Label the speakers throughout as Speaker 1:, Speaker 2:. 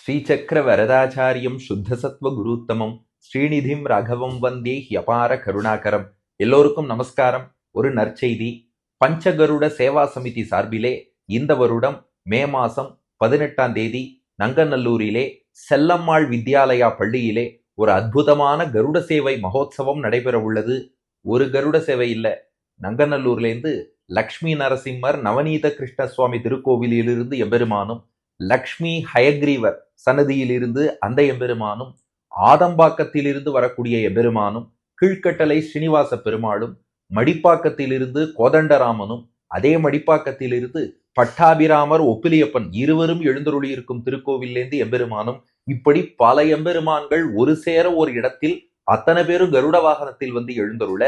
Speaker 1: ஸ்ரீசக்கர வரதாச்சாரியம் சுத்தசத்வ குருத்தமம் ஸ்ரீநிதிம் ராகவம் வந்தே ஹியபார கருணாகரம். எல்லோருக்கும் நமஸ்காரம். ஒரு நற்செய்தி. பஞ்சகருட சேவா சமிதி சார்பிலே இந்த வருடம் மே மாசம் 18ஆம் தேதி நங்கநல்லூரிலே செல்லம்மாள் வித்யாலயா பள்ளியிலே ஒரு அற்புதமான கருட சேவை மகோத்சவம் நடைபெற உள்ளது. ஒரு கருட சேவை இல்ல, நங்கநல்லூர்லேருந்து லக்ஷ்மி நரசிம்மர் நவநீத கிருஷ்ண சுவாமி திருக்கோவிலிலிருந்து எம்பெருமானும், லக்ஷ்மி ஹயக்ரீவர் சன்னதியிலிருந்து அந்த எம்பெருமானும், ஆதம்பாக்கத்திலிருந்து வரக்கூடிய எம்பெருமானும், கீழ்கட்டளை ஸ்ரீனிவாச பெருமாளும், மடிப்பாக்கத்திலிருந்து கோதண்டராமனும், அதே மடிப்பாக்கத்திலிருந்து பட்டாபிராமர் ஒப்பிலியப்பன் இருவரும் எழுந்தருளி இருக்கும் திருக்கோவிலேந்து எம்பெருமானும், இப்படி பல எம்பெருமான்கள் ஒரு சேர ஒரு இடத்தில் அத்தனை பேரும் கருட வாகனத்தில் வந்து எழுந்தருள,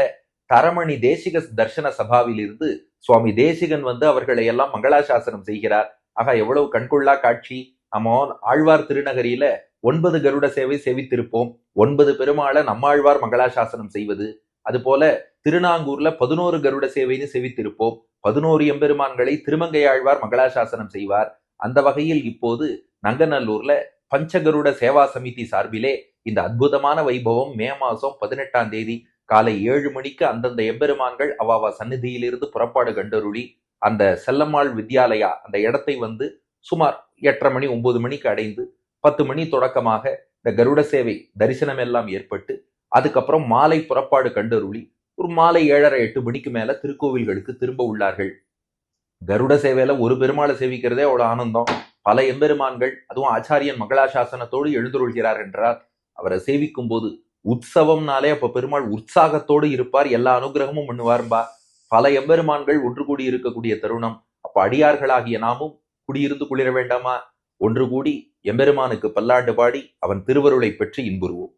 Speaker 1: தரமணி தேசிக தர்சன சபாவிலிருந்து சுவாமி தேசிகன் வந்து அவர்களை எல்லாம் மங்களாசாசனம் செய்கிறார். ஆக எவ்வளவு கண்கொள்ளா காட்சி! நம்ம ஆழ்வார் திருநகரியில 9 கருட சேவை சேவித்திருப்போம். 9 பெருமாளை நம்மாழ்வார் மங்களாசாசனம் செய்வது. அதுபோல திருநாங்கூர்ல 11 கருட சேவைன்னு சேவித்திருப்போம். 11 எம்பெருமான்களை திருமங்கையாழ்வார் மங்களாசாசனம் செய்வார். அந்த வகையில் இப்போது நங்கநல்லூர்ல பஞ்சகருட சேவா சமிதி சார்பிலே இந்த அற்புதமான வைபவம் மே மாசம் 18ஆம் தேதி காலை 7 மணிக்கு அந்தந்த எம்பெருமான்கள் அவாவா சந்நிதியிலிருந்து புறப்பாடு கண்டருளி அந்த செல்லம்மாள் வித்யாலயா அந்த இடத்தை வந்து சுமார் 8:30 மணி 9 மணிக்கு அடைந்து 10 மணி தொடக்கமாக இந்த கருட சேவை தரிசனம் எல்லாம் ஏற்பட்டு அதுக்கப்புறம் மாலை புறப்பாடு கண்டருளி ஒரு மாலை 7:30 8 மணிக்கு மேல திருக்கோவில்களுக்கு திரும்ப உள்ளார்கள். கருட சேவையில ஒரு பெருமாளை சேவிக்கிறதே அவ்வளவு ஆனந்தம். பல எம்பெருமான்கள் அதுவும் ஆச்சாரியன் மங்களாசாசனத்தோடு எழுந்தருள்கிறார் என்றால் அவரை சேவிக்கும் போது உற்சவம்னாலே அப்ப பெருமாள் உற்சாகத்தோடு இருப்பார், எல்லா அனுகிரகமும் பண்ணுவார்பா. பல எம்பெருமான்கள் ஒன்று கூடி இருக்கக்கூடிய தருணம். அப்ப அடியார்களாகிய நாமும் குடியிருந்து குளிர வேண்டாமா? ஒன்று கூடி எம்பெருமானுக்கு பல்லாண்டு பாடி அவன் திருவருளை பெற்று இன்புறுவோம்.